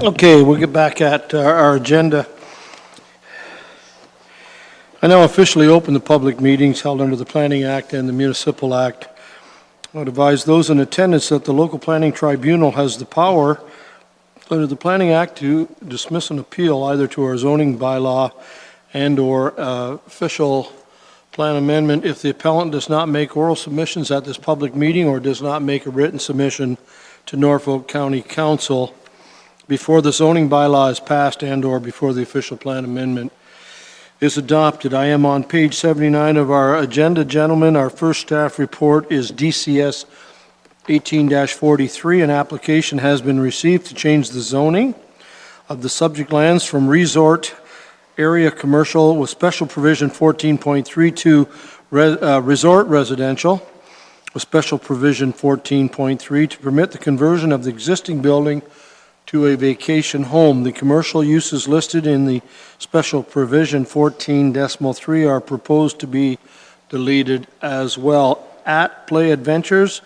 Okay, we'll get back at our agenda. I now officially open the public meetings held under the Planning Act and the Municipal Act. I would advise those in attendance that the local planning tribunal has the power under the Planning Act to dismiss an appeal either to our zoning bylaw and/or official plan amendment if the appellant does not make oral submissions at this public meeting or does not make a written submission to Norfolk County Council before the zoning bylaw is passed and/or before the official plan amendment is adopted. I am on page 79 of our agenda, gentlemen. Our first staff report is DCS 18-43. An application has been received to change the zoning of the subject lands from resort area commercial with special provision 14.3 to resort residential with special provision 14.3 to permit the conversion of the existing building to a vacation home. The commercial uses listed in the special provision 14.3 are proposed to be deleted as well. At Play Adventures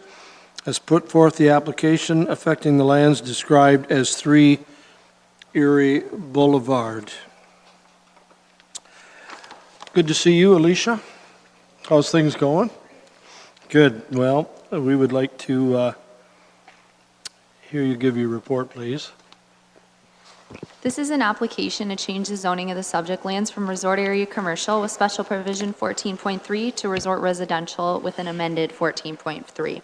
has put forth the application affecting the lands described as 3 Erie Boulevard. Good to see you, Alicia. How's things going? Good. Well, we would like to hear you give your report, please. This is an application to change the zoning of the subject lands from resort area commercial with special provision 14.3 to resort residential with an amended 14.3.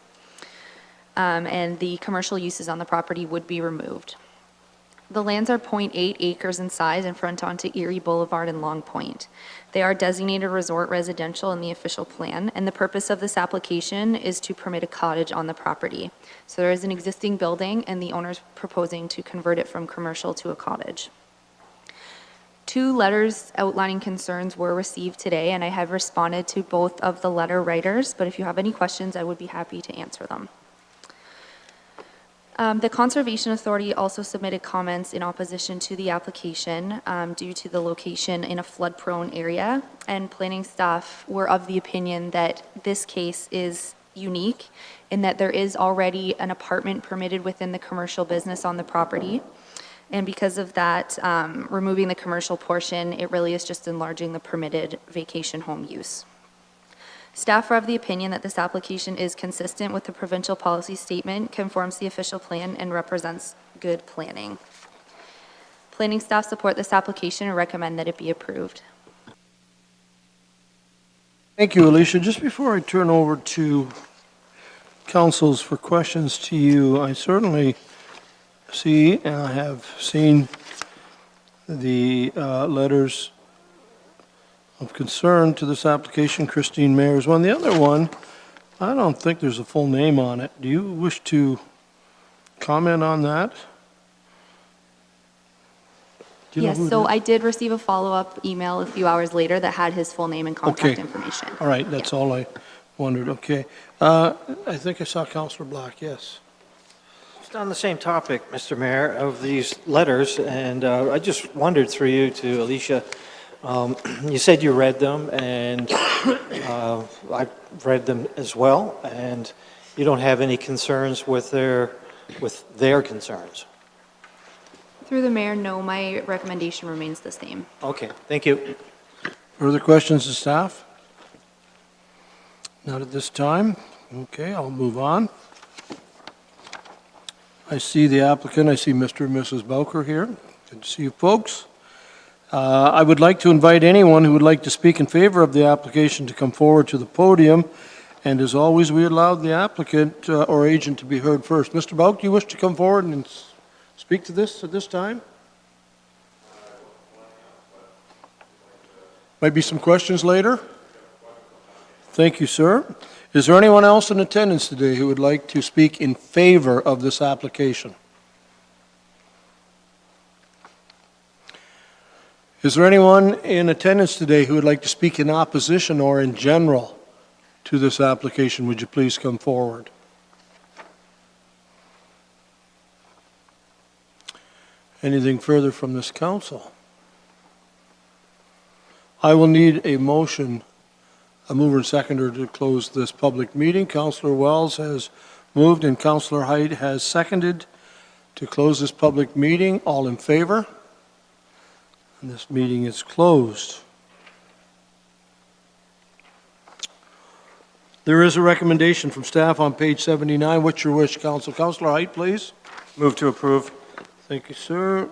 And the commercial uses on the property would be removed. The lands are 0.8 acres in size and front onto Erie Boulevard and Long Point. They are designated resort residential in the official plan, and the purpose of this application is to permit a cottage on the property. So there is an existing building, and the owner's proposing to convert it from commercial to a cottage. 2 letters outlining concerns were received today, and I have responded to both of the letter writers, but if you have any questions, I would be happy to answer them. The Conservation Authority also submitted comments in opposition to the application due to the location in a flood-prone area, and planning staff were of the opinion that this case is unique in that there is already an apartment permitted within the commercial business on the property, and because of that, removing the commercial portion, it really is just enlarging the permitted vacation home use. Staff are of the opinion that this application is consistent with the provincial policy statement, conforms the official plan, and represents good planning. Planning staff support this application and recommend that it be approved. Thank you, Alicia. Just before I turn over to councils for questions to you, I certainly see and I have seen the letters of concern to this application. Christine Mayer's one. The other one, I don't think there's a full name on it. Do you wish to comment on that? Yes, so I did receive a follow-up email a few hours later that had his full name and contact information. All right, that's all I wondered. Okay. I think I saw Councillor Black, yes. Just on the same topic, Mr. Mayor, of these letters, and I just wondered through you to Alicia, you said you read them, and I read them as well, and you don't have any concerns with their concerns. Through the mayor, no, my recommendation remains the same. Okay, thank you. Further questions to staff? Not at this time. Okay, I'll move on. I see the applicant. I see Mr. and Mrs. Bowker here. Good to see you folks. I would like to invite anyone who would like to speak in favor of the application to come forward to the podium. And as always, we allow the applicant or agent to be heard first. Mr. Bowker, do you wish to come forward and speak to this at this time? Might be some questions later. Thank you, sir. Is there anyone else in attendance today who would like to speak in favor of this application? Is there anyone in attendance today who would like to speak in opposition or in general to this application? Would you please come forward? Anything further from this council? I will need a motion, a mover and seconder, to close this public meeting. Councillor Wells has moved and Councillor Height has seconded to close this public meeting. All in favor? And this meeting is closed. There is a recommendation from staff on page 79. What's your wish, Council? Councilor Height, please. Move to approve. Thank you, sir.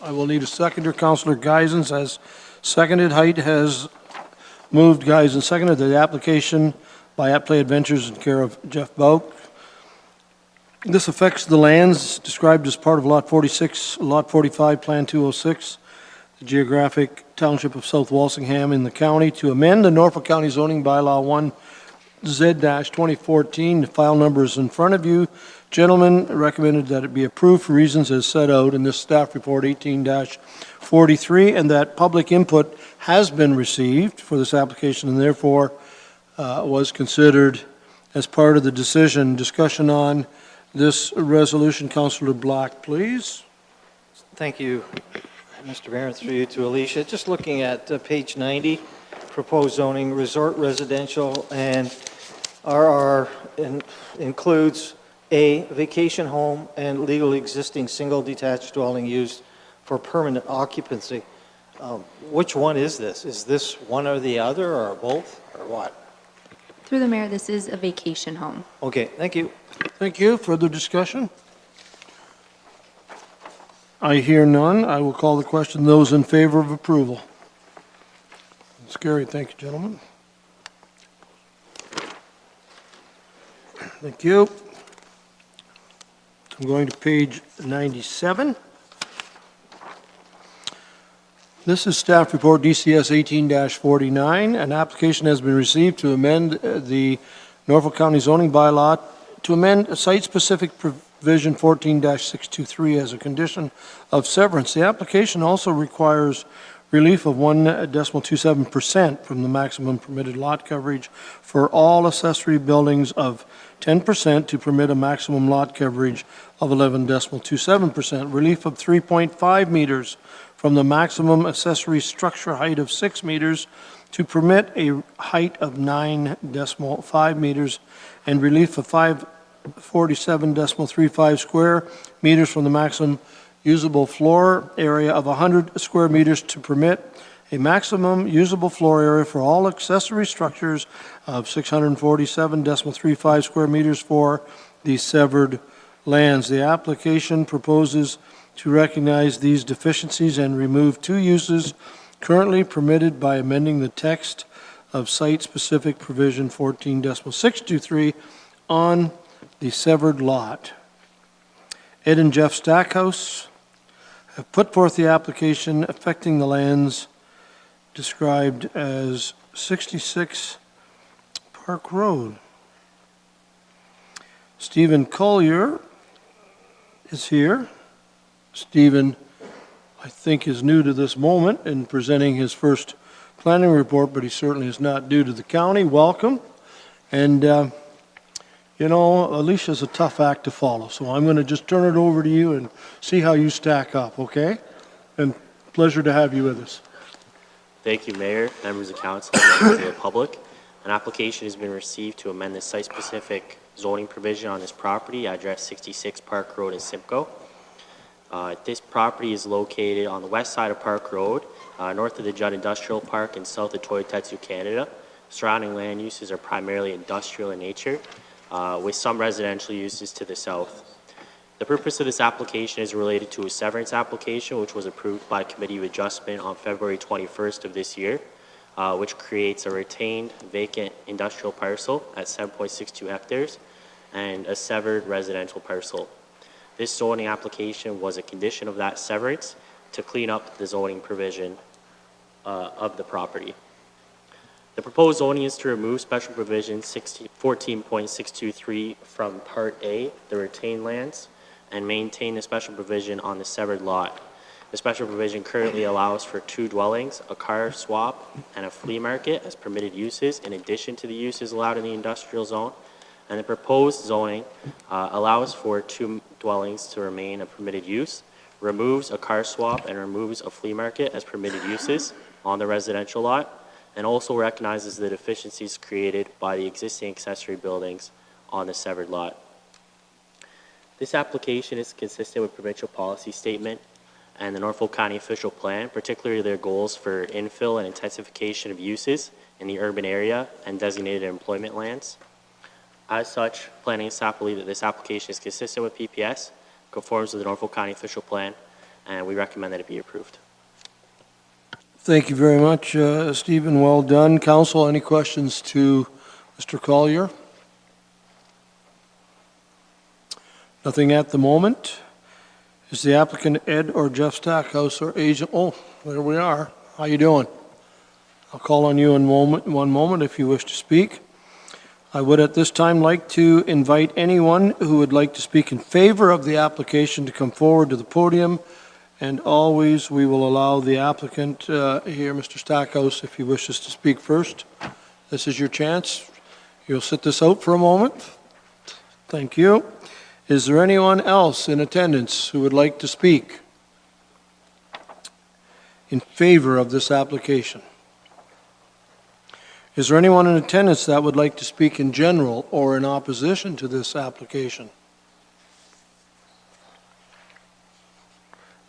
I will need a seconder. Councilor Geisens has seconded. Height has moved. Geisens seconded the application by At Play Adventures in care of Jeff Bouk. This affects the lands described as part of Lot 46, Lot 45, Plan 206, the geographic township of South Walsingham in the county, to amend the Norfolk County zoning bylaw 1Z-2014. The file number is in front of you. Gentlemen, recommended that it be approved for reasons as set out in this staff report 18-43, and that public input has been received for this application and therefore was considered as part of the decision. Discussion on this resolution. Councilor Black, please. Thank you, Mr. Mayor, through you to Alicia. Just looking at page 90, proposed zoning, resort residential, and RR includes a vacation home and legal existing single detached dwelling used for permanent occupancy. Which one is this? Is this one or the other, or both, or what? Through the mayor, this is a vacation home. Okay, thank you. Thank you. Further discussion? I hear none. I will call the question. Those in favor of approval? Scary. Thank you, gentlemen. Thank you. I'm going to page 97. This is staff report DCS 18-49. An application has been received to amend the Norfolk County zoning bylaw to amend site-specific provision 14-623 as a condition of severance. The application also requires relief of 1.27% from the maximum permitted lot coverage for all accessory buildings of 10% to permit a maximum lot coverage of 11.27%. Relief of 3.5 meters from the maximum accessory structure height of 6 meters to permit a height of 9.5 meters, and relief of 547.35 square meters from the maximum usable floor area of 100 square meters to permit a maximum usable floor area for all accessory structures of 647.35 square meters for the severed lands. The application proposes to recognize these deficiencies and remove two uses currently permitted by amending the text of site-specific provision 14.623 on the severed lot. Ed and Jeff Stackhouse have put forth the application affecting the lands described as 66 Park Road. Stephen Collier is here. Stephen, I think, is new to this moment in presenting his first planning report, but he certainly is not new to the county. Welcome. And, you know, Alicia's a tough act to follow, so I'm going to just turn it over to you and see how you stack up, okay? And pleasure to have you with us. Thank you, Mayor, members of council, and members of the public. An application has been received to amend the site-specific zoning provision on this property, address 66 Park Road in Simcoe. This property is located on the west side of Park Road, north of the Judd Industrial Park and south of Toyotetsu, Canada. Surrounding land uses are primarily industrial in nature, with some residential uses to the south. The purpose of this application is related to a severance application which was approved by Committee of Adjustment on February 21st of this year, which creates a retained vacant industrial parcel at 7.62 hectares and a severed residential parcel. This zoning application was a condition of that severance to clean up the zoning provision of the property. The proposed zoning is to remove special provision 14.623 from Part A, the retained lands, and maintain the special provision on the severed lot. The special provision currently allows for 2 dwellings, a car swap, and a flea market as permitted uses in addition to the uses allowed in the industrial zone. And the proposed zoning allows for 2 dwellings to remain a permitted use, removes a car swap, and removes a flea market as permitted uses on the residential lot, and also recognizes the deficiencies created by the existing accessory buildings on the severed lot. This application is consistent with provincial policy statement and the Norfolk County official plan, particularly their goals for infill and intensification of uses in the urban area and designated employment lands. As such, planning and staff believe that this application is consistent with PPS, conforms with the Norfolk County official plan, and we recommend that it be approved. Thank you very much, Stephen. Well done. Council, any questions to Mr. Collier? Nothing at the moment. Is the applicant Ed or Jeff Stackhouse or agent? Oh, there we are. How you doing? I'll call on you in one moment if you wish to speak. I would at this time like to invite anyone who would like to speak in favor of the application to come forward to the podium. And always, we will allow the applicant here, Mr. Stackhouse, if he wishes to speak first. This is your chance. You'll sit this out for a moment. Thank you. Is there anyone else in attendance who would like to speak in favor of this application? Is there anyone in attendance that would like to speak in general or in opposition to this application?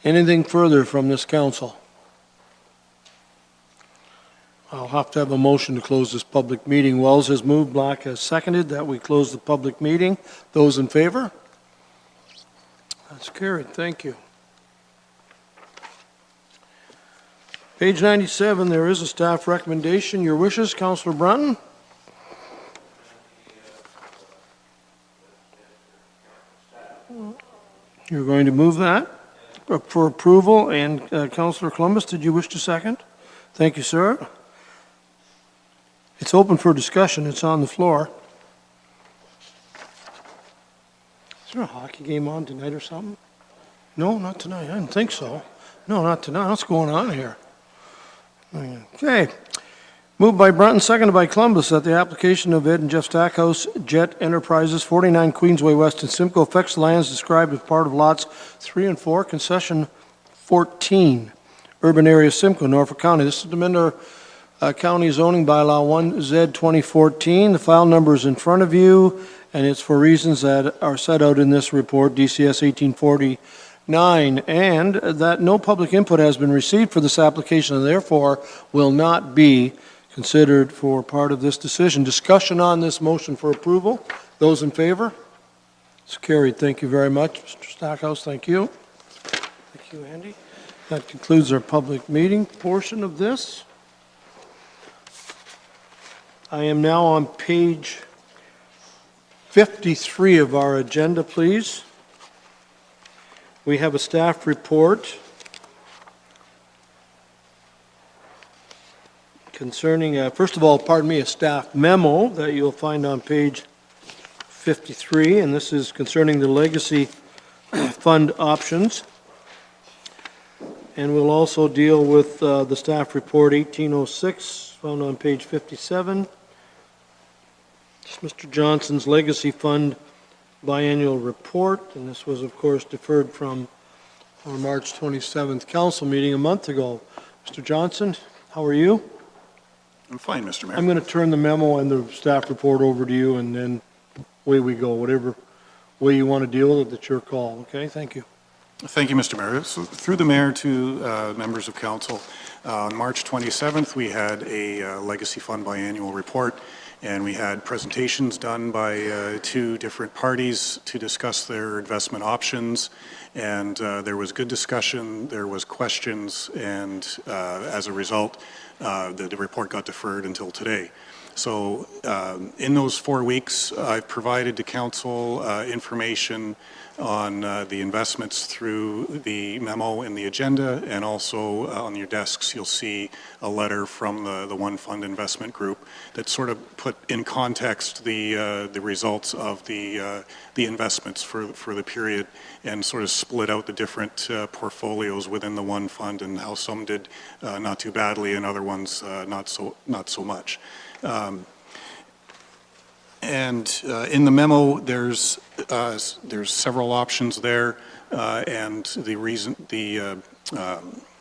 Anything further from this council? I'll have to have a motion to close this public meeting. Wells has moved, Black has seconded that we close the public meeting. Those in favor? That's carried. Thank you. Page 97, there is a staff recommendation. Your wishes, Councillor Brunton? You're going to move that for approval, and Councillor Columbus, did you wish to second? Thank you, sir. It's open for discussion. It's on the floor. Is there a hockey game on tonight or something? No, not tonight. I didn't think so. No, not tonight. What's going on here? Okay. Moved by Brunton, seconded by Columbus, that the application of Ed and Jeff Stackhouse Jet Enterprises, 49 Queensway West in Simcoe, affects lands described as part of lots 3 and 4, concession 14, urban area Simcoe, Norfolk County. This is the Minder County Zoning Bylaw 1Z 2014. The file number is in front of you, and it's for reasons that are set out in this report, DCS 1849, and that no public input has been received for this application and therefore will not be considered for part of this decision. Discussion on this motion for approval. Those in favor? It's carried. Thank you very much. Mr. Stackhouse, thank you. Thank you, Andy. That concludes our public meeting portion of this. I am now on page 53 of our agenda, please. We have a staff report concerning, first of all, pardon me, a staff memo that you'll find on page 53, and this is concerning the legacy fund options. And we'll also deal with the staff report 1806, found on page 57. It's Mr. Johnson's legacy fund biannual report, and this was, of course, deferred from our March 27th council meeting a month ago. Mr. Johnson, how are you? I'm fine, Mr. Mayor. I'm going to turn the memo and the staff report over to you, and then away we go. Whatever way you want to deal with it, it's your call, okay? Thank you. Thank you, Mr. Mayor. So, through the mayor to members of council, on March 27th, we had a legacy fund biannual report, and we had presentations done by 2 different parties to discuss their investment options, and there was good discussion, there was questions, and as a result, the report got deferred until today. So in those 4 weeks, I've provided to council information on the investments through the memo in the agenda, and also on your desks you'll see a letter from the One Fund Investment Group that sort of put in context the results of the investments for the period, and sort of split out the different portfolios within the one fund and how some did not too badly and other ones not so much. And in the memo, there's several options there, and the reason,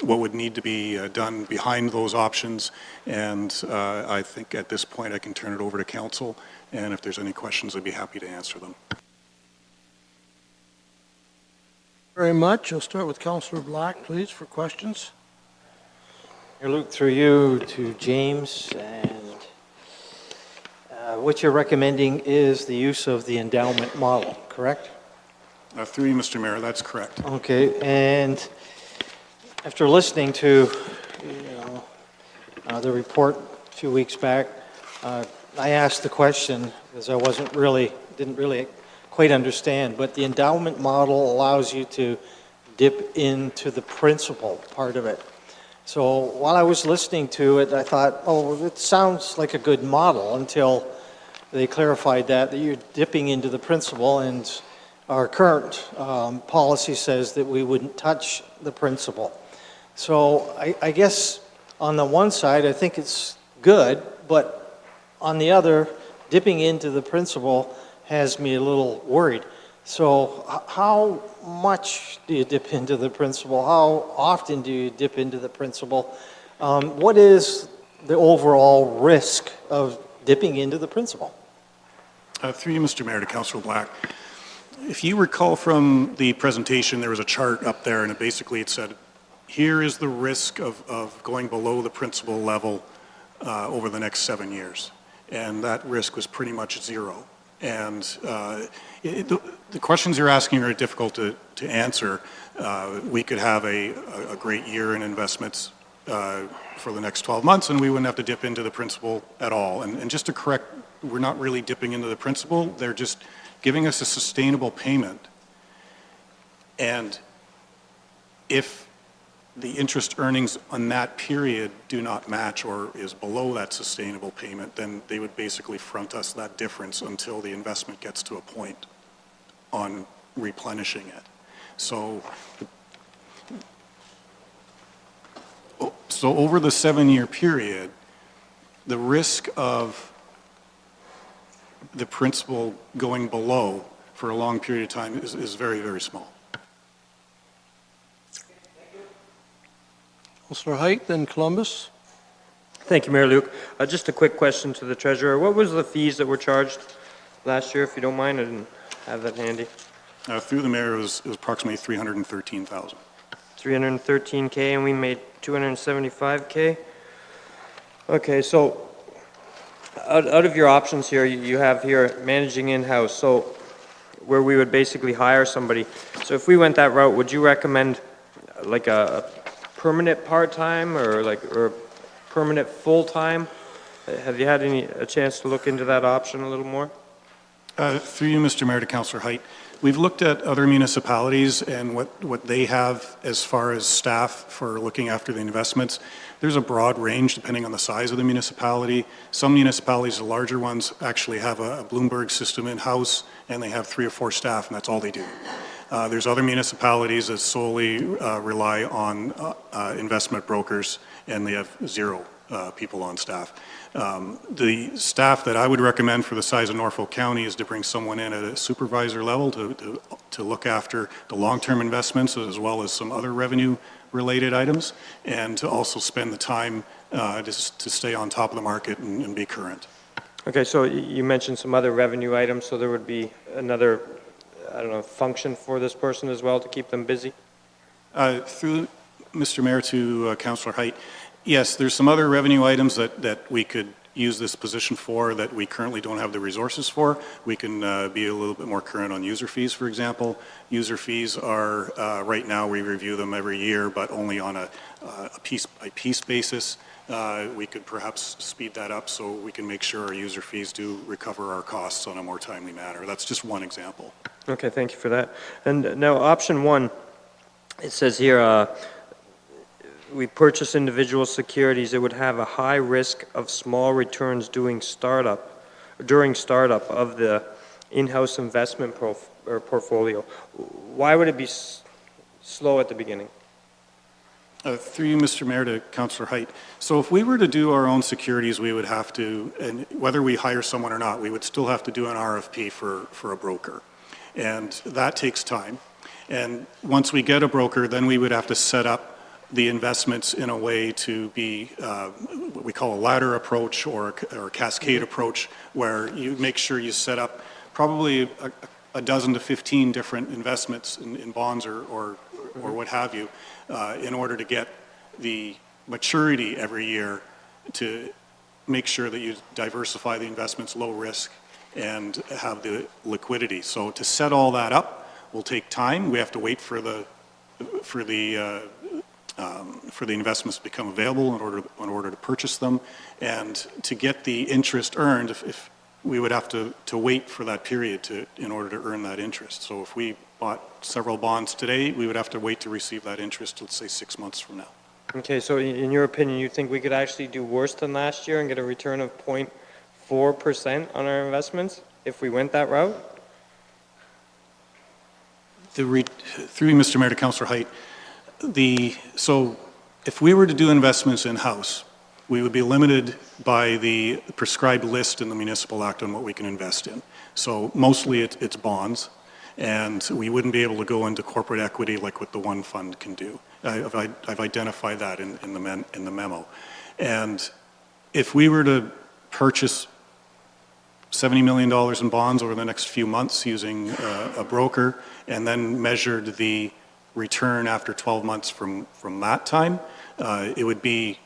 what would need to be done behind those options. And I think at this point I can turn it over to council, and if there's any questions, I'd be happy to answer them. Very much. I'll start with Councillor Black, please, for questions. Mayor Luke, through you to James, and what you're recommending is the use of the endowment model, correct? Through you, Mr. Mayor, that's correct. Okay, and after listening to, the report a few weeks back, I asked the question because I didn't really quite understand, but the endowment model allows you to dip into the principal part of it. So while I was listening to it, I thought, oh, it sounds like a good model until they clarified that you're dipping into the principal, and our current policy says that we wouldn't touch the principal. So I guess on the one side, I think it's good, but on the other, dipping into the principal has me a little worried. So how much do you dip into the principal? How often do you dip into the principal? What is the overall risk of dipping into the principal? Through you, Mr. Mayor, to Councillor Black. If you recall from the presentation, there was a chart up there, and it said, here is the risk of going below the principal level over the next 7 years. And that risk was pretty much zero. And the questions you're asking are difficult to answer. We could have a great year in investments for the next 12 months, and we wouldn't have to dip into the principal at all. And just to correct, we're not really dipping into the principal. They're just giving us a sustainable payment. And if the interest earnings on that period do not match or is below that sustainable payment, then they would basically front us that difference until the investment gets to a point on replenishing it. So over the 7-year period, the risk of the principal going below for a long period of time is very, very small. Councillor Height, then Columbus. Thank you, Mayor Luke. Just a quick question to the treasurer. What was the fees that were charged last year, if you don't mind? I didn't have that handy. Through the mayor, it was approximately $313,000. 313K, and we made 275K? Okay, so out of your options here, you have here managing in-house, so where we would basically hire somebody. So if we went that route, would you recommend like a permanent part-time or permanent full-time? Have you had a chance to look into that option a little more? Through you, Mr. Mayor, to Councillor Height. We've looked at other municipalities and what they have as far as staff for looking after the investments. There's a broad range depending on the size of the municipality. Some municipalities, the larger ones, actually have a Bloomberg system in-house, and they have 3 or 4 staff, and that's all they do. There's other municipalities that solely rely on investment brokers, and they have 0 people on staff. The staff that I would recommend for the size of Norfolk County is to bring someone in at a supervisor level to look after the long-term investments as well as some other revenue-related items, and to also spend the time to stay on top of the market and be current. Okay, so you mentioned some other revenue items, so there would be another, I don't know, function for this person as well to keep them busy? Through Mr. Mayor to Councillor Height, yes, there's some other revenue items that we could use this position for that we currently don't have the resources for. We can be a little bit more current on user fees, for example. User fees are, right now we review them every year, but only on a piece-by-piece basis. We could perhaps speed that up so we can make sure our user fees do recover our costs on a more timely manner. That's just one example. Okay, thank you for that. And now option 1, it says here, we purchase individual securities. It would have a high risk of small returns during startup of the in-house investment portfolio. Why would it be slow at the beginning? Through you, Mr. Mayor, to Councillor Height. So if we were to do our own securities, we would have to, and whether we hire someone or not, we would still have to do an RFP for a broker. And that takes time. And once we get a broker, then we would have to set up the investments in a way to be what we call a ladder approach or a cascade approach, where you make sure you set up probably a dozen to 15 different investments in bonds or what have you, in order to get the maturity every year to make sure that you diversify the investments, low risk, and have the liquidity. So to set all that up will take time. We have to wait for the investments to become available in order to purchase them, and to get the interest earned, if we would have to wait for that period in order to earn that interest. So if we bought several bonds today, we would have to wait to receive that interest, let's say 6 months from now. Okay, so in your opinion, you think we could actually do worse than last year and get a return of 0.4% on our investments if we went that route? Through you, Mr. Mayor, to Councillor Height, so if we were to do investments in-house, we would be limited by the prescribed list in the Municipal Act on what we can invest in. So mostly it's bonds, and we wouldn't be able to go into corporate equity like what the one fund can do. I've identified that in the memo. And if we were to purchase $70 million in bonds over the next few months using a broker, and then measured the return after 12 months from that time, it would be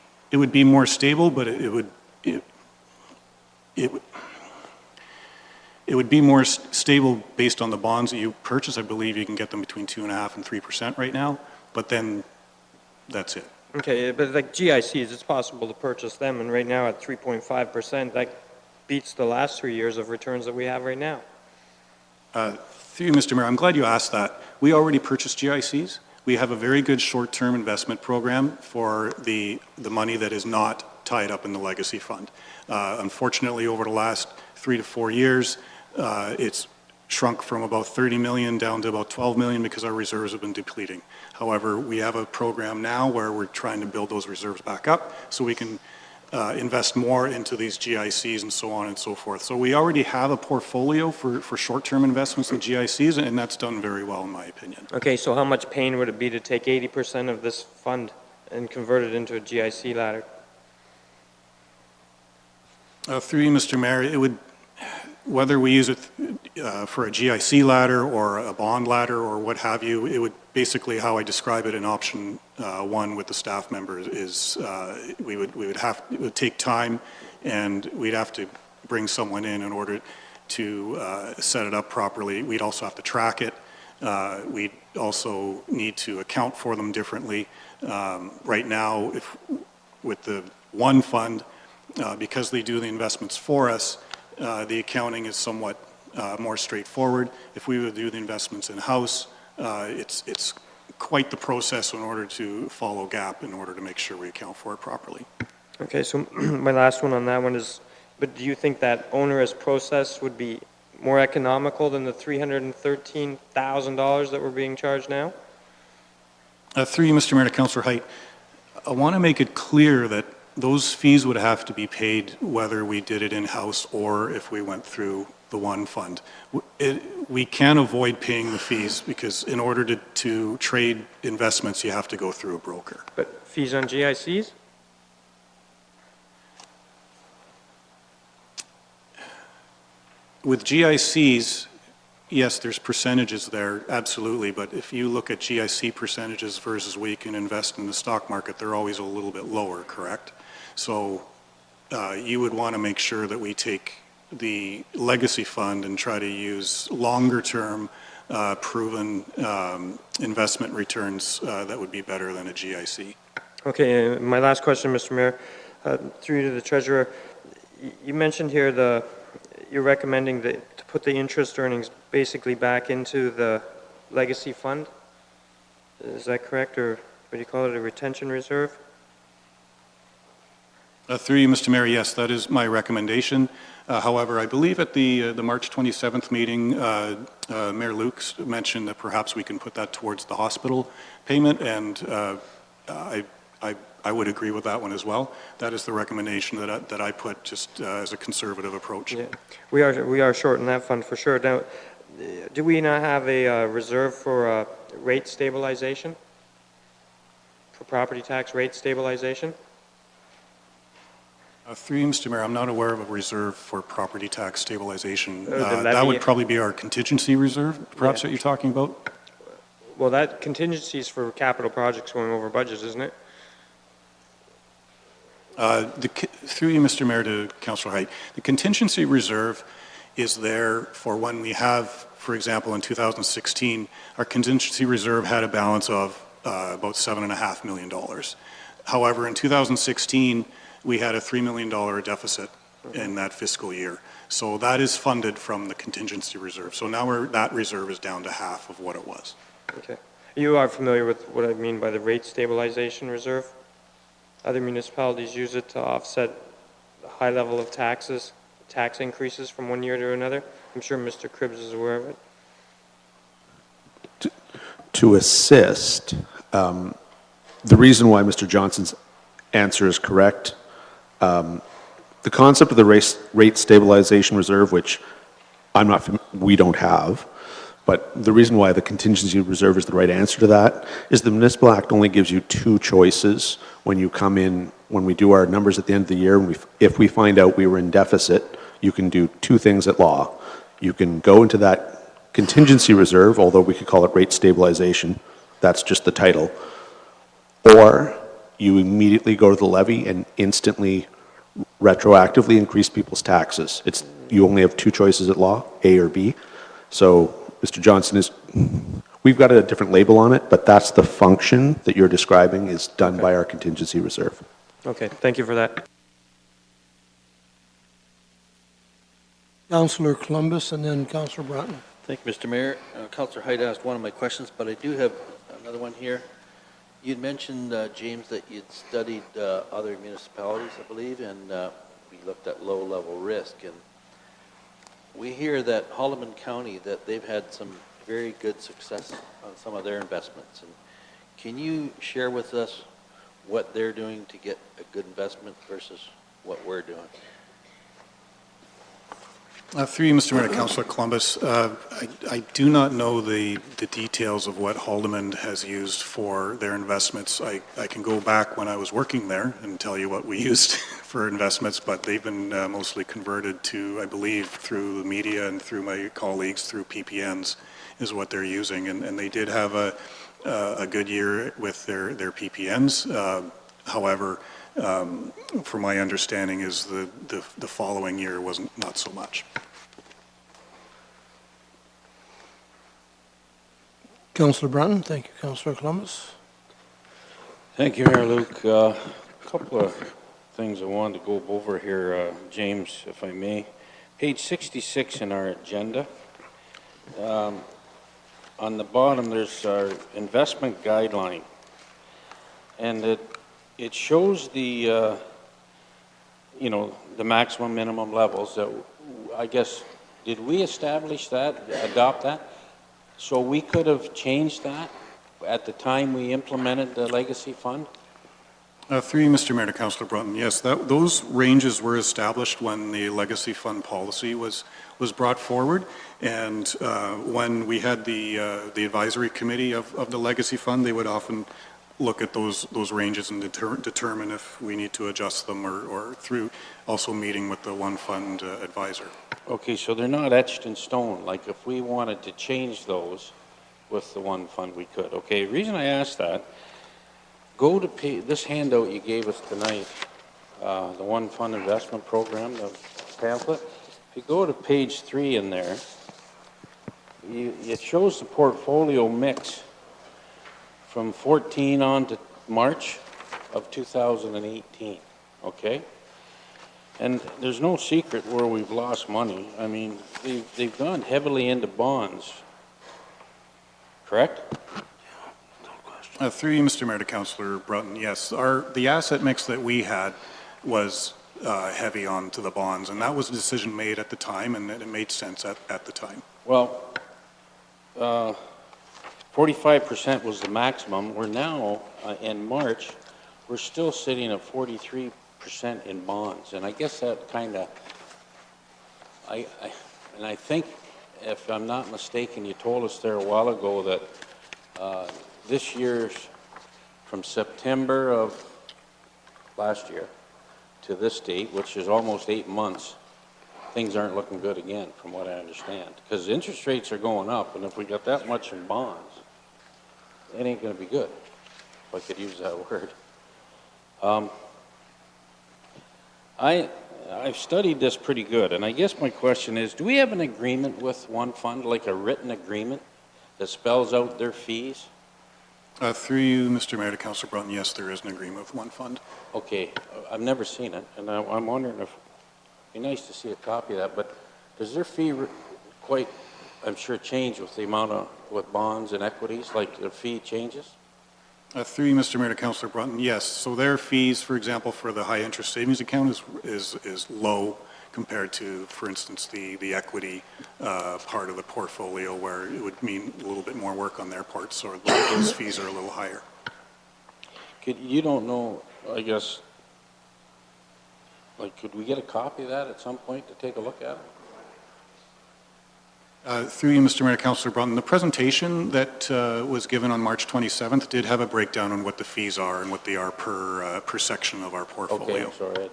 more stable, but it would be more stable based on the bonds that you purchase. I believe you can get them between 2.5% and 3% right now, but then that's it. Okay, but like GICs, it's possible to purchase them, and right now at 3.5%, that beats the last 3 years of returns that we have right now. Through you, Mr. Mayor, I'm glad you asked that. We already purchased GICs. We have a very good short-term investment program for the money that is not tied up in the legacy fund. Unfortunately, over the last 3 to 4 years, it's shrunk from about 30 million down to about 12 million because our reserves have been depleting. However, we have a program now where we're trying to build those reserves back up so we can invest more into these GICs and so on and so forth. So we already have a portfolio for short-term investments in GICs, and that's done very well in my opinion. Okay, so how much pain would it be to take 80% of this fund and convert it into a GIC ladder? Through you, Mr. Mayor, it would, whether we use it for a GIC ladder or a bond ladder or what have you, it would basically how I describe it in option one with the staff members is it would take time, and we'd have to bring someone in order to set it up properly. We'd also have to track it. We'd also need to account for them differently. Right now, with the one fund, because they do the investments for us, the accounting is somewhat more straightforward. If we would do the investments in-house, it's quite the process in order to follow GAAP in order to make sure we account for it properly. Okay, so my last one on that one is, but do you think that onerous process would be more economical than the $313,000 that we're being charged now? Through you, Mr. Mayor, to Councillor Height, I want to make it clear that those fees would have to be paid whether we did it in-house or if we went through the one fund. We can avoid paying the fees because in order to trade investments, you have to go through a broker. But fees on GICs? With GICs, yes, there's percentages there, absolutely, but if you look at GIC percentages versus what you can invest in the stock market, they're always a little bit lower, correct? So you would want to make sure that we take the legacy fund and try to use longer-term proven investment returns that would be better than a GIC. Okay, my last question, Mr. Mayor, through you to the Treasurer. You mentioned here you're recommending to put the interest earnings basically back into the legacy fund. Is that correct, or what do you call it, a retention reserve? Through you, Mr. Mayor, yes, that is my recommendation. However, I believe at the March 27th meeting, Mayor Lukes mentioned that perhaps we can put that towards the hospital payment, and I would agree with that one as well. That is the recommendation that I put just as a conservative approach. Yeah, we are short in that fund for sure. Now, do we not have a reserve for rate stabilization? For property tax rate stabilization? Through you, Mr. Mayor, I'm not aware of a reserve for property tax stabilization. The That levy- would probably be our contingency reserve, perhaps, Yeah. that you're talking about? Well, that contingency is for capital projects going over budget, isn't it? Through you, Mr. Mayor, to Councillor Height, the contingency reserve is there for when we have, for example, in 2016, our contingency reserve had a balance of about $7.5 million. However, in 2016, we had a $3 million deficit in that fiscal year. So that is funded from the contingency reserve. So now that reserve is down to half of what it was. Okay. You are familiar with what I mean by the rate stabilization reserve? Other municipalities use it to offset the high level of tax increases from one year to another. I'm sure Mr. Cribbs is aware of it. To assist, the reason why Mr. Johnson's answer is correct, the concept of the rate stabilization reserve, which we don't have, but the reason why the contingency reserve is the right answer to that is the Municipal Act only gives you two choices when you come in, when we do our numbers at the end of the year. If we find out we were in deficit, you can do two things at law. You can go into that contingency reserve, although we could call it rate stabilization, that's just the title, or you immediately go to the levy and instantly retroactively increase people's taxes. You only have two choices at law, A or B. So Mr. Johnson we've got a different label on it, but that's the function that you're describing is done by our contingency reserve. Okay, thank you for that. Councillor Columbus and then Councillor Broughton. Thank you, Mr. Mayor. Councillor Hyde asked one of my questions, but I do have another one here. You'd mentioned, James, that you'd studied other municipalities, I believe, and we looked at low-level risk. And we hear that Haldimand County, that they've had some very good success on some of their investments. And can you share with us what they're doing to get a good investment versus what we're doing? Through you, Mr. Mayor, to Councillor Columbus, I do not know the details of what Haldimand has used for their investments. I can go back when I was working there and tell you what we used for investments, but they've been mostly converted to, I believe, through the media and through my colleagues, through PPNs is what they're using. And they did have a good year with their PPNs. However, from my understanding is the following year wasn't not so much. Councillor Broughton, thank you. Councillor Columbus. Thank you, Mayor Luke. A couple of things I wanted to go over here, James, if I may. Page 66 in our agenda. On the bottom, there's our investment guideline, and it shows the the maximum minimum levels that I guess, did we establish that, adopt that? So we could have changed that at the time we implemented the legacy fund? Through you, Mr. Mayor, to Councillor Brunton, yes, those ranges were established when the legacy fund policy was brought forward, and when we had the advisory committee of the legacy fund, they would often look at those ranges and determine if we need to adjust them or through also meeting with the one fund advisor. Okay, so they're not etched in stone, like if we wanted to change those with the one fund, we could. Okay, the reason I asked that, go to this handout you gave us tonight, the one fund investment program, the pamphlet. If you go to page 3 in there, it shows the portfolio mix from 14 on to March of 2018, okay? And there's no secret where we've lost money. I mean, they've gone heavily into bonds, correct? Through you, Mr. Mayor, to Councillor Brunton, yes, the asset mix that we had was heavy onto the bonds, and that was a decision made at the time, and it made sense at the time. Well, 45% was the maximum. We're now, in March, we're still sitting at 43% in bonds. And I guess that kind of, and I think, if I'm not mistaken, you told us there a while ago that this year's, from September of last year to this date, which is almost 8 months, things aren't looking good again, from what I understand. Because interest rates are going up, and if we got that much in bonds, it ain't going to be good, if I could use that word. I've studied this pretty good, and I guess my question is, do we have an agreement with One Fund, like a written agreement that spells out their fees? Through you, Mr. Mayor, to Councillor Brunton, yes, there is an agreement with One Fund. Okay, I've never seen it, and I'm wondering if, it'd be nice to see a copy of that, but does their fee quite, I'm sure, change with the amount of, with bonds and equities, like their fee changes? Through you, Mr. Mayor, to Councillor Brunton, yes. So their fees, for example, for the high-interest savings account is low compared to, for instance, the equity part of the portfolio, where it would mean a little bit more work on their part, so those fees are a little higher. You don't know, I guess, like, could we get a copy of that at some point to take a look at it? Through you, Mr. Mayor, Councillor Brunton, the presentation that was given on March 27th did have a breakdown on what the fees are and what they are per section of our portfolio. Okay, I'm sorry,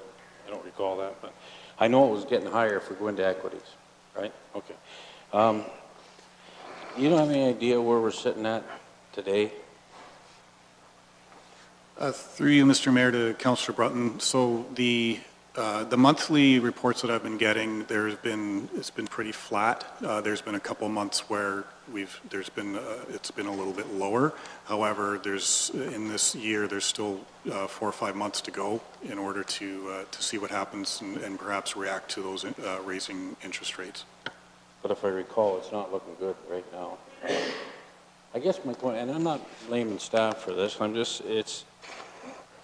I don't recall that, but I know it was getting higher if we go into equities, right? Okay. You don't have any idea where we're sitting at today? Through you, Mr. Mayor, to Councillor Brunton, so the monthly reports that I've been getting, it's been pretty flat. There's been a couple months where it's been a little bit lower. However, in this year, there's still 4 or 5 months to go in order to see what happens and perhaps react to those raising interest rates. But if I recall, it's not looking good right now. I guess my point, and I'm not blaming staff for this,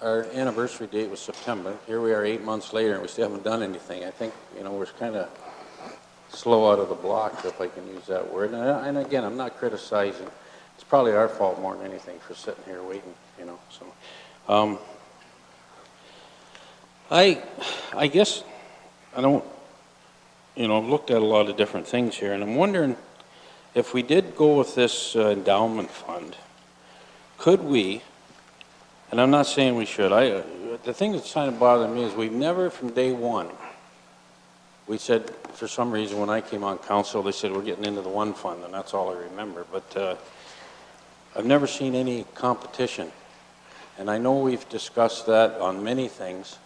our anniversary date was September. Here we are 8 months later, and we still haven't done anything. I think, we're kind of slow out of the block, if I can use that word. And again, I'm not criticizing. It's probably our fault more than anything for sitting here waiting, So, I guess I don't, I've looked at a lot of different things here, and I'm wondering if we did go with this endowment fund, could we, and I'm not saying we should, the thing that's kind of bothering me is we've never, from day one, we said, for some reason, when I came on council, they said we're getting into the One Fund, and that's all I remember, but I've never seen any competition. And I know we've discussed that on many things.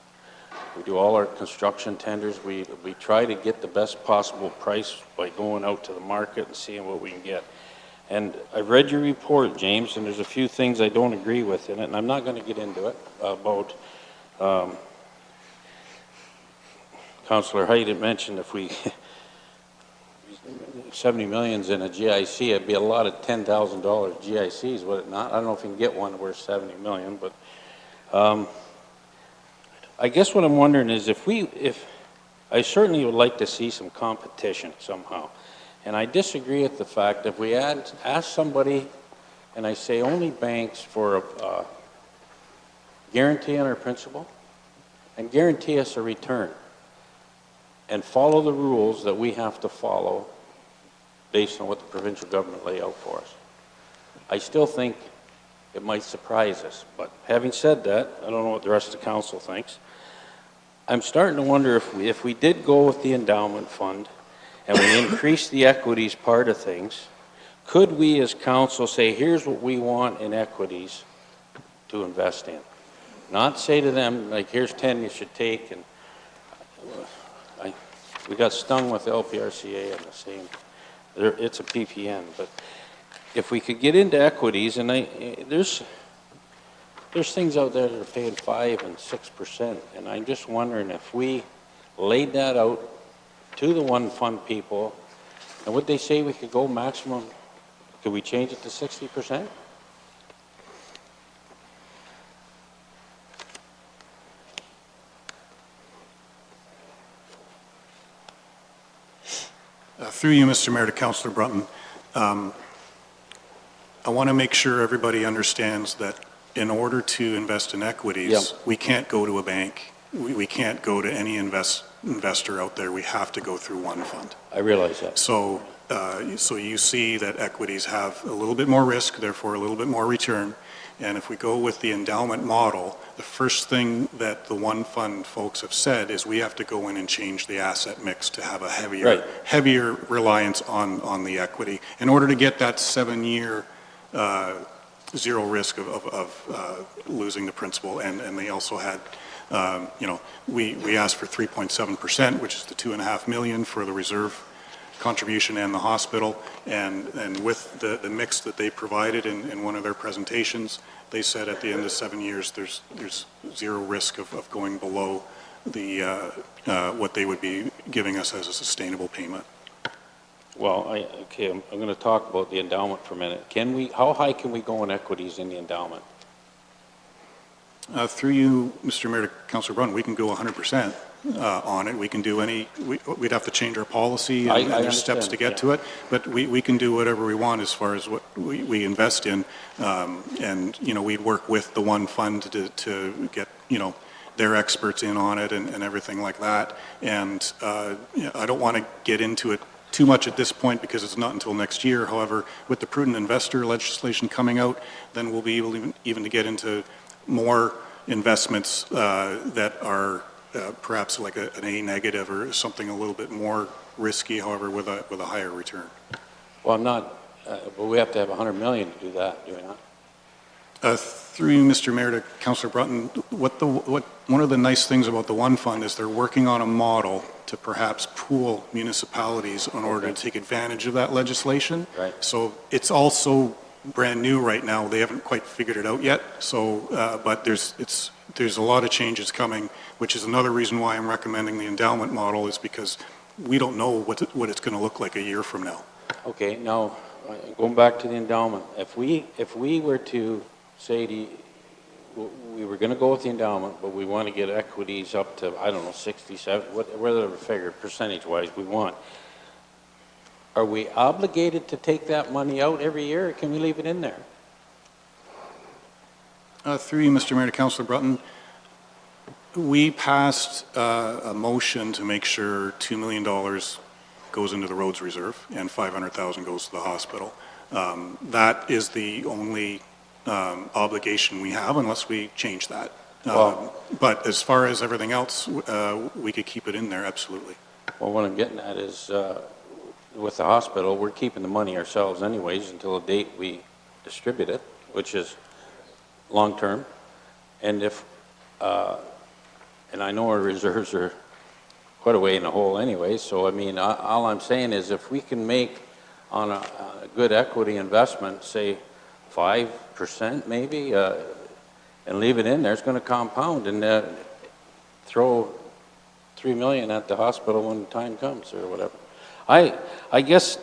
We do all our construction tenders. We try to get the best possible price by going out to the market and seeing what we can get. And I've read your report, James, and there's a few things I don't agree with in it, and I'm not going to get into it, about Councillor Height had mentioned if we 70 million's in a GIC, it'd be a lot of $10,000 GICs, would it not? I don't know if you can get one worth 70 million, but I guess what I'm wondering is if I certainly would like to see some competition somehow. And I disagree with the fact that if we ask somebody, and I say only banks, for a guarantee on our principal and guarantee us a return and follow the rules that we have to follow based on what the provincial government lay out for us. I still think it might surprise us. But having said that, I don't know what the rest of the council thinks. I'm starting to wonder if we did go with the endowment fund and we increase the equities part of things, could we as council say, here's what we want in equities to invest in? Not say to them, like, here's 10 you should take, and we got stung with LPRCA and the same, it's a PPN, but if we could get into equities, and there's things out there that are paying 5% and 6%, and I'm just wondering if we laid that out to the One Fund people, and would they say we could go maximum, could we change it to 60%? Through you, Mr. Mayor, to Councillor Brunton, I want to make sure everybody understands that in order to invest in equities, we can't go to a bank. We can't go to any investor out there. We have to go through One Fund. I realize that. So you see that equities have a little bit more risk, therefore a little bit more return. And if we go with the endowment model, the first thing that the one fund folks have said is we have to go in and change the asset mix to have a Right. heavier reliance on the equity in order to get that 7-year zero risk of losing the principal. And they also had, we asked for 3.7%, which is the 2.5 million for the reserve contribution and the hospital, and with the mix that they provided in one of their presentations, they said at the end of 7 years, there's zero risk of going below the what they would be giving us as a sustainable payment. Well, I'm going to talk about the endowment for a minute. How high can we go in equities in the endowment? Through you, Mr. Mayor, to Councillor Brunn, we can go 100% on it. We can do we'd have to change our policy and there's steps to get to it, but we can do whatever we want as far as what we invest in. And, we'd work with the one fund to get, their experts in on it and everything like that. And I don't want to get into it too much at this point because it's not until next year. However, with the prudent investor legislation coming out, then we'll be able even to get into more investments that are perhaps like an A negative or something a little bit more risky, however, with a higher return. Well, I'm not, but we have to have 100 million to do that, do we not? Through you, Mr. Mayor, to Councillor Brunton, one of the nice things about the One Fund is they're working on a model to perhaps pool municipalities in order to take advantage of that legislation. Right. So it's also brand new right now. They haven't quite figured it out yet. So, but there's a lot of changes coming, which is another reason why I'm recommending the endowment model, is because we don't know what it's going to look like a year from now. Okay, now, going back to the endowment, if we were to say we were going to go with the endowment, but we want to get equities up to, I don't know, 67, whatever figure, percentage-wise we want, are we obligated to take that money out every year, or can we leave it in there? Through you, Mr. Mayor, to Councillor Brunton, we passed a motion to make sure $2 million goes into the roads reserve and 500,000 goes to the hospital. That is the only obligation we have unless we change that. But as far as everything else, we could keep it in there, absolutely. Well, what I'm getting at is, with the hospital, we're keeping the money ourselves anyways until the date we distribute it, which is long-term. And and I know our reserves are quite a way in the hole anyway, so I mean, all I'm saying is if we can make on a good equity investment, say 5% maybe, and leave it in there, it's going to compound, and throw $3 million at the hospital when the time comes or whatever. I guess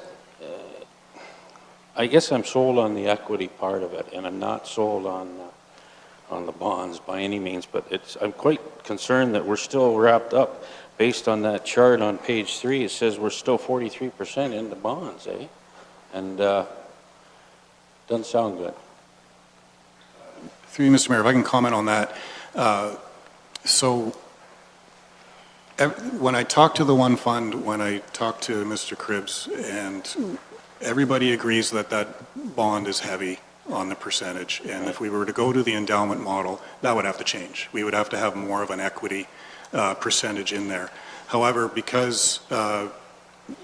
I'm sold on the equity part of it, and I'm not sold on the bonds by any means, but I'm quite concerned that we're still wrapped up based on that chart on page 3. It says we're still 43% in the bonds, eh? And doesn't sound good. Through you, Mr. Mayor, if I can comment on that. When I talked to the One Fund, when I talked to Mr. Cribbs, and everybody agrees that bond is heavy on the percentage, and if we were to go to the endowment model, that would have to change. We would have to have more of an equity percentage in there. However, because the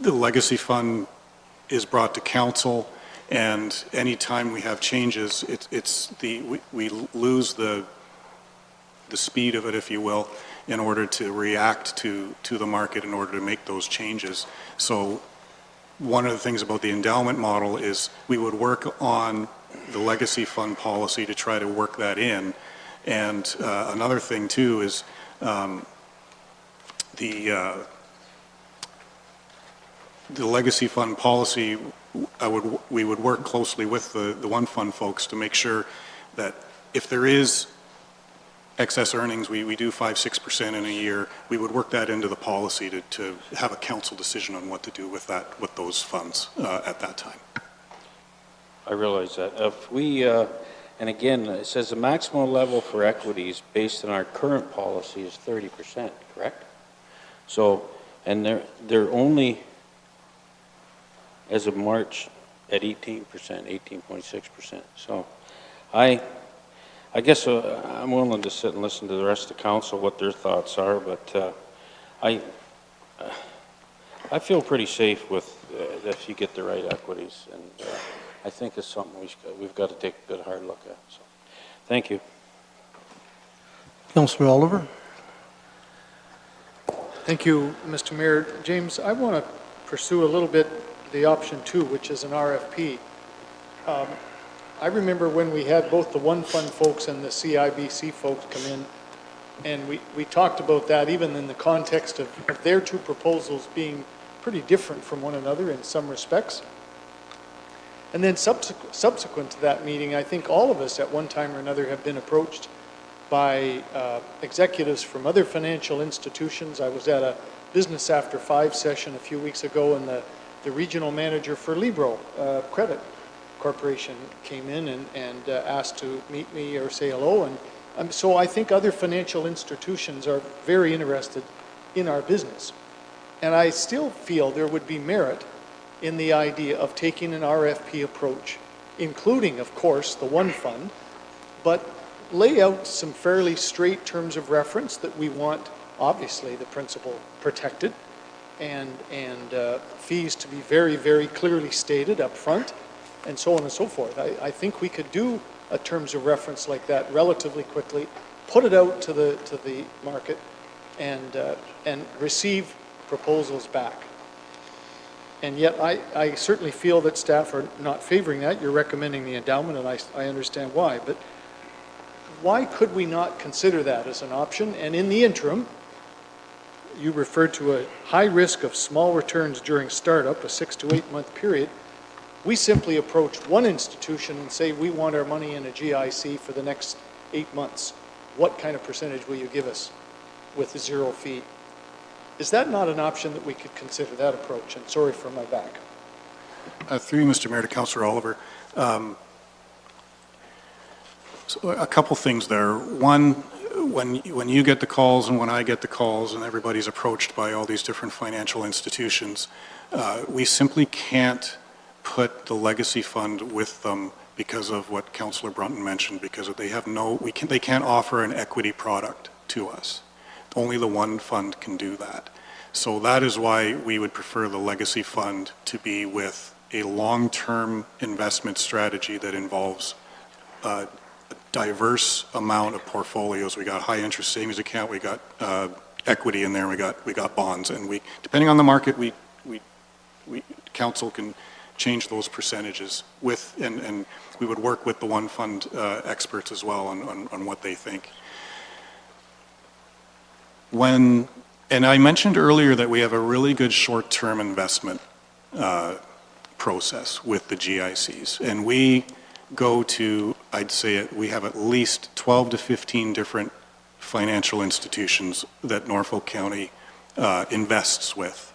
legacy fund is brought to council, and any time we have changes, we lose the speed of it, if you will, in order to react to the market in order to make those changes. So one of the things about the endowment model is we would work on the legacy fund policy to try to work that in. And another thing too is the legacy fund policy, we would work closely with the One Fund folks to make sure that if there is excess earnings, we do 5-6% in a year, we would work that into the policy to have a council decision on what to do with those funds at that time. I realize that. If we, and again, it says the maximum level for equities based on our current policy is 30%, correct? So, and they're only, as of March, at 18%, 18.6%. So I guess I'm willing to sit and listen to the rest of the council, what their thoughts are, but I feel pretty safe with if you get the right equities, and I think it's something we've got to take a good hard look at. So, thank you. Councillor Oliver? Thank you, Mr. Mayor. James, I want to pursue a little bit the option 2, which is an RFP. I remember when we had both the One Fund folks and the CIBC folks come in, and we talked about that even in the context of their two proposals being pretty different from one another in some respects. And then subsequent to that meeting, I think all of us at one time or another have been approached by executives from other financial institutions. I was at a Business After 5 session a few weeks ago, and the regional manager for Libro Credit Corporation came in and asked to meet me or say hello. And so I think other financial institutions are very interested in our business. And I still feel there would be merit in the idea of taking an RFP approach, including, of course, the One Fund, but lay out some fairly straight terms of reference that we want, obviously, the principal protected, and fees to be very, very clearly stated up front, and so on and so forth. I think we could do a terms of reference like that relatively quickly, put it out to the market, and receive proposals back. And yet I certainly feel that staff are not favoring that. You're recommending the endowment, and I understand why. But why could we not consider that as an option? And in the interim, you referred to a high risk of small returns during startup, a 6 to 8 month period. We simply approach one institution and say, we want our money in a GIC for the next 8 months. What kind of percentage will you give us with a zero fee? Is that not an option that we could consider, that approach? And sorry for my back. Through you, Mr. Mayor, to Councillor Oliver. So a couple things there. One, when you get the calls and when I get the calls and everybody's approached by all these different financial institutions, we simply can't put the legacy fund with them because of what Councillor Brunton mentioned, because they have they can't offer an equity product to us. Only the One Fund can do that. So that is why we would prefer the legacy fund to be with a long-term investment strategy that involves a diverse amount of portfolios. We got high interest savings account, we got equity in there, we got bonds, and we, depending on the market, we council can change those percentages with, and we would work with the One Fund experts as well on what they think. And I mentioned earlier that we have a really good short-term investment process with the GICs, and we go to, I'd say we have at least 12 to 15 different financial institutions that Norfolk County invests with.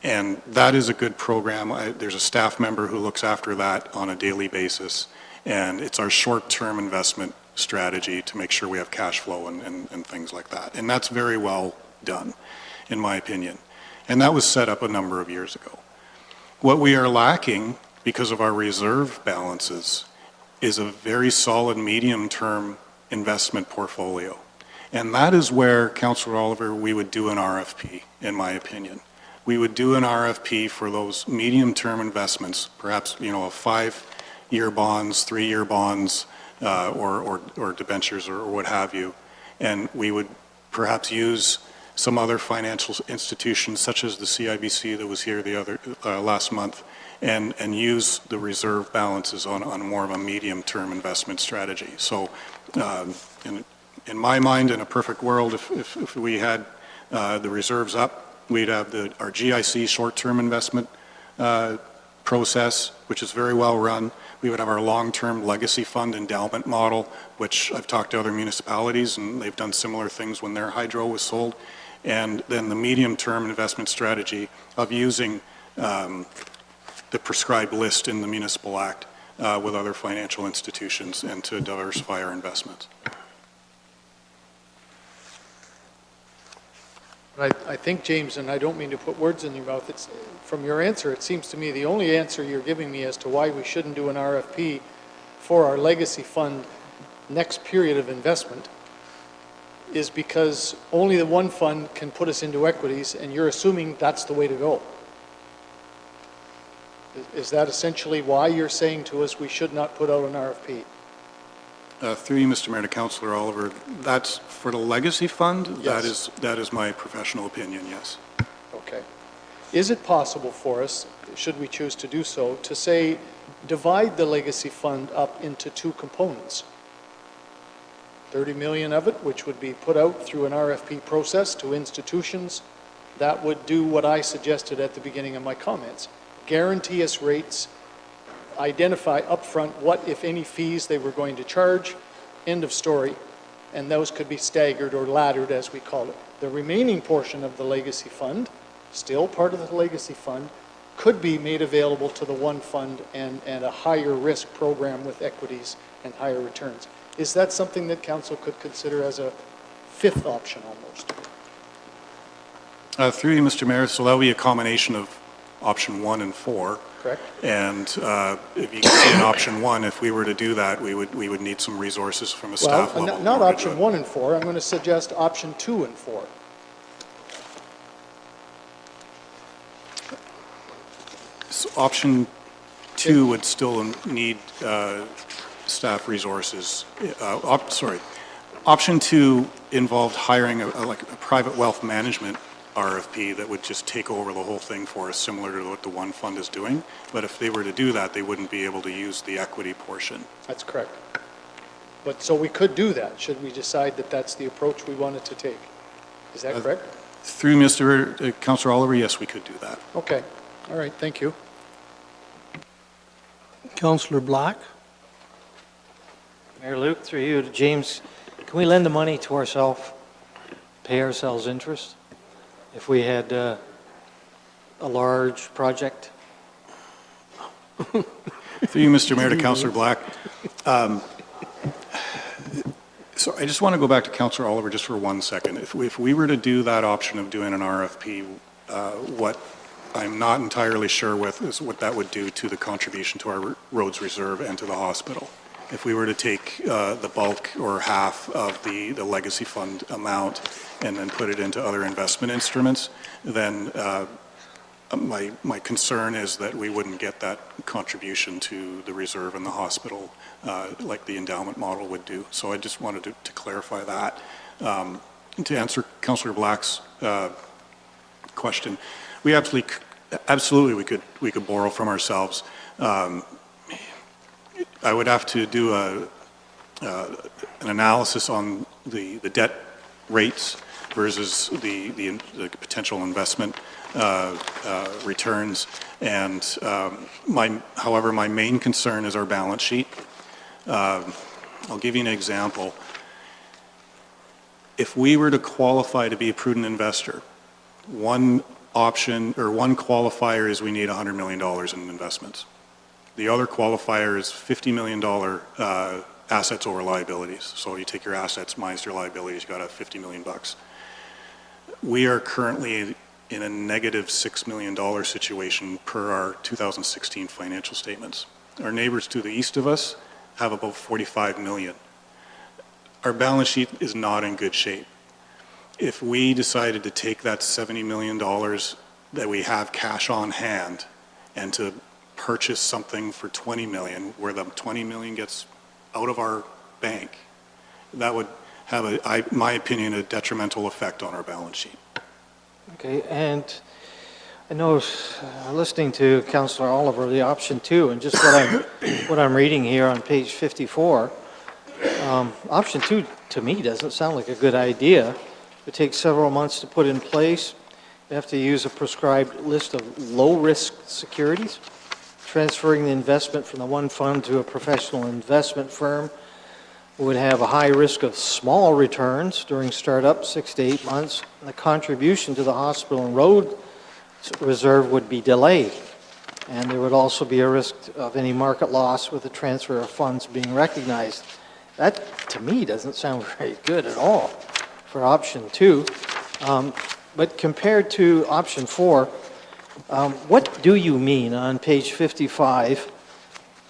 And that is a good program. There's a staff member who looks after that on a daily basis, and it's our short-term investment strategy to make sure we have cash flow and things like that. And that's very well done, in my opinion. And that was set up a number of years ago. What we are lacking, because of our reserve balances, is a very solid medium-term investment portfolio. And that is where, Councillor Oliver, we would do an RFP, in my opinion. We would do an RFP for those medium-term investments, perhaps, you know, a 5-year bonds, 3-year bonds, or debentures or what have you. And we would perhaps use some other financial institutions such as the CIBC that was here last month, and use the reserve balances on more of a medium-term investment strategy. So in my mind, in a perfect world, if we had the reserves up, we'd have our GIC short-term investment process, which is very well run. We would have our long-term legacy fund endowment model, which I've talked to other municipalities, and they've done similar things when their hydro was sold. And then the medium-term investment strategy of using the prescribed list in the Municipal Act with other financial institutions and to diversify our investments. I think, James, and I don't mean to put words in your mouth, from your answer, it seems to me the only answer you're giving me as to why we shouldn't do an RFP for our legacy fund next period of investment is because only the one fund can put us into equities, and you're assuming that's the way to go. Is that essentially why you're saying to us we should not put out an RFP? Through you, Mr. Mayor, to Councillor Oliver, that's for the legacy fund? Yes. That is my professional opinion, yes. Okay. Is it possible for us, should we choose to do so, to say, divide the legacy fund up into two components? 30 million of it, which would be put out through an RFP process to institutions, that would do what I suggested at the beginning of my comments. Guarantee us rates, identify upfront what, if any, fees they were going to charge, end of story, and those could be staggered or laddered, as we call it. The remaining portion of the legacy fund, still part of the legacy fund, could be made available to the one fund and a higher risk program with equities and higher returns. Is that something that council could consider as a fifth option almost? Through you, Mr. Mayor, so that would be a combination of option 1 and 4. Correct? And if you can see in option 1, if we were to do that, we would need some resources from a staff level. Well, in not order to do option it. 1 and 4. I'm going to suggest option 2 and 4. So option 2 would still need staff resources. Option 2 involved hiring like a private wealth management RFP that would just take over the whole thing for us, similar to what the one fund is doing. But if they were to do that, they wouldn't be able to use the equity portion. That's correct. But so we could do that, should we decide that that's the approach we wanted to take. Is that correct? Through Mr. Councillor Oliver, yes, we could do that. Okay. All right. Thank you. Councillor Black? Mayor Luke, through you to James, can we lend the money to ourselves, pay ourselves interest, if we had a large project? Through you, Mr. Mayor, to Councillor Black. So I just want to go back to Councillor Oliver just for 1 second. If we were to do that option of doing an RFP, what I'm not entirely sure with is what that would do to the contribution to our roads reserve and to the hospital. If we were to take the bulk or half of the legacy fund amount and then put it into other investment instruments, then my concern is that we wouldn't get that contribution to the reserve and the hospital like the endowment model would do. So I just wanted to clarify that. To answer Councillor Black's question, we absolutely we could borrow from ourselves. I would have to do an analysis on the debt rates versus the potential investment returns. And however, my main concern is our balance sheet. I'll give you an example. If we were to qualify to be a prudent investor, one option or one qualifier is we need $100 million in investments. The other qualifier is $50 million assets over liabilities. So you take your assets minus your liabilities, you got a $50 million. We are currently in a negative $6 million situation per our 2016 financial statements. Our neighbors to the east of us have about 45 million. Our balance sheet is not in good shape. If we decided to take that $70 million that we have cash on hand and to purchase something for 20 million, where the 20 million gets out of our bank, that would have, my opinion, a detrimental effect on our balance sheet. Okay, and I know, listening to Councillor Oliver, the option 2, and just what I'm reading here on page 54, option 2 to me doesn't sound like a good idea. It takes several months to put in place. You have to use a prescribed list of low-risk securities. Transferring the investment from the one fund to a professional investment firm would have a high risk of small returns during startup, 6 to 8 months. And the contribution to the hospital and road reserve would be delayed. And there would also be a risk of any market loss with the transfer of funds being recognized. That, to me, doesn't sound very good at all for option 2. But compared to option 4, what do you mean on page 55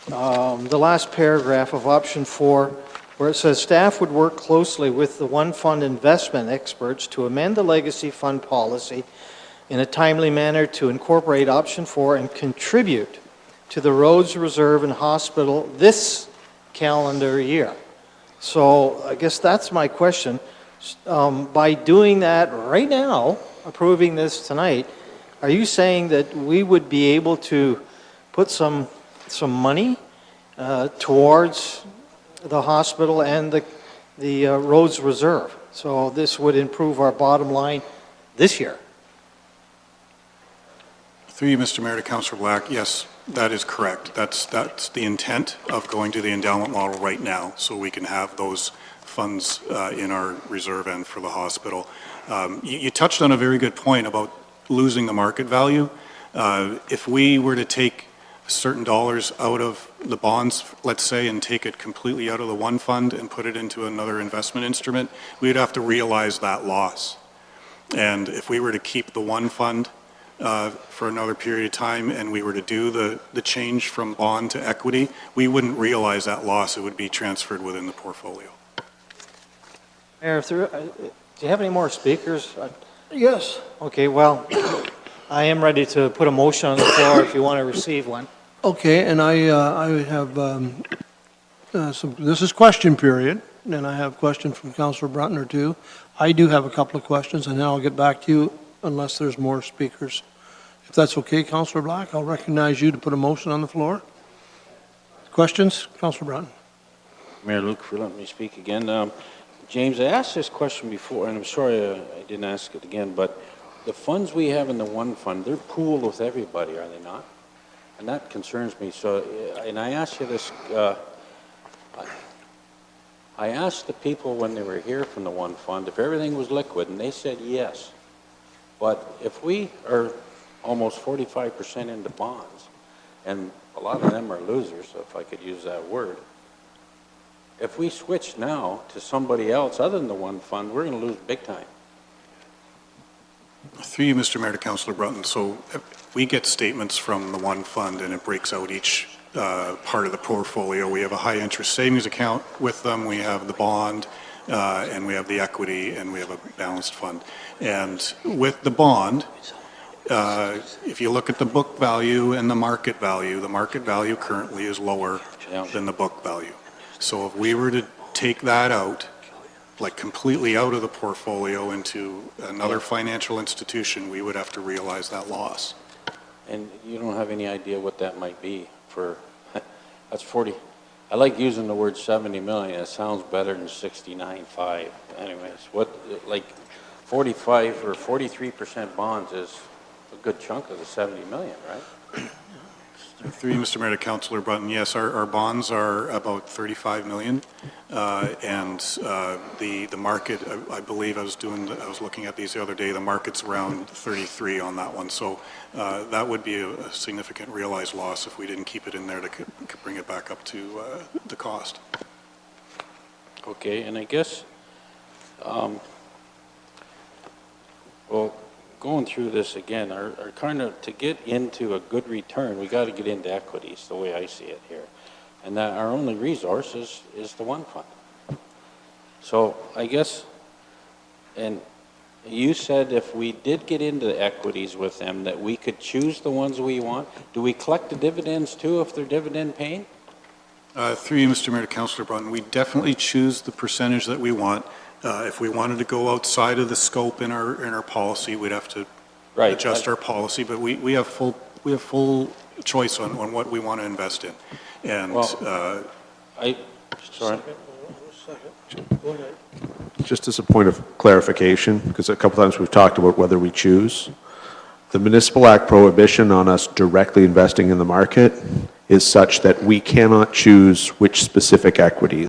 the last paragraph of option 4, where it says, "Staff would work closely with the One Fund investment experts to amend the legacy fund policy in a timely manner to incorporate option 4 and contribute to the roads reserve and hospital this calendar year." So I guess that's my question. By doing that right now, approving this tonight, are you saying that we would be able to put some money towards the hospital and the roads reserve? So this would improve our bottom line this year? Through you, Mr. Mayor, to Councillor Black, yes, that is correct. That's the intent of going to the endowment model right now, so we can have those funds in our reserve end for the hospital. You touched on a very good point about losing the market value. If we were to take certain dollars out of the bonds, let's say, and take it completely out of the one fund and put it into another investment instrument, we'd have to realize that loss. And if we were to keep the one fund for another period of time and we were to do the change from bond to equity, we wouldn't realize that loss. It would be transferred within the portfolio. Mayor, do you have any more speakers? Yes. Okay, well, I am ready to put a motion on the floor if you want to receive one. Okay, and I have this is question period, and I have questions from Councillor Bruntner too. I do have a couple of questions, and then I'll get back to you unless there's more speakers. If that's okay, Councillor Black, I'll recognize you to put a motion on the floor. Questions? Councillor Bruntner. Mayor Luke, for letting me speak again. James, I asked this question before, and I'm sorry I didn't ask it again, but the funds we have in the one fund, they're pooled with everybody, are they not? And that concerns me. So, and I asked you this, I asked the people when they were here from the one fund if everything was liquid, and they said yes. But if we are almost 45% into bonds, and a lot of them are losers, if I could use that word, if we switch now to somebody else other than the one fund, we're going to lose big time. Through you, Mr. Mayor, to Councillor Brunton. So we get statements from the one fund and it breaks out each part of the portfolio. We have a high interest savings account with them. We have the bond and we have the equity and we have a balanced fund. And with the bond, if you look at the book value and the market value currently is lower than the book value. So if we were to take that out, like completely out of the portfolio into another financial institution, we would have to realize that loss. And you don't have any idea what that might be for, that's 40. I like using the word 70 million. It sounds better than 69.5. Anyways, what, like 45 or 43% bonds is a good chunk of the 70 million, right? Through you, Mr. Mayor, to Councillor Brunton, yes, our bonds are about 35 million, and the market, I believe I was looking at these the other day, the market's around 33 on that one, so that would be a significant realized loss if we didn't keep it in there to bring it back up to the cost. Okay, and I guess, well, going through this again, our kind of, to get into a good return, we got to get into equities, the way I see it here. And that our only resource is the one fund. So I guess, and you said if we did get into the equities with them, that we could choose the ones we want. Do we collect the dividends too if they're dividend paying? Through you, Mr. Mayor, to Councillor Brunton, we definitely choose the percentage that we want. If we wanted to go outside of the scope in our policy, we'd have to adjust our policy. But we have full choice on what we want to invest in. And sorry. Just as a point of clarification, because a couple times we've talked about whether we choose, the Municipal Act prohibition on us directly investing in the market is such that we cannot choose which specific equities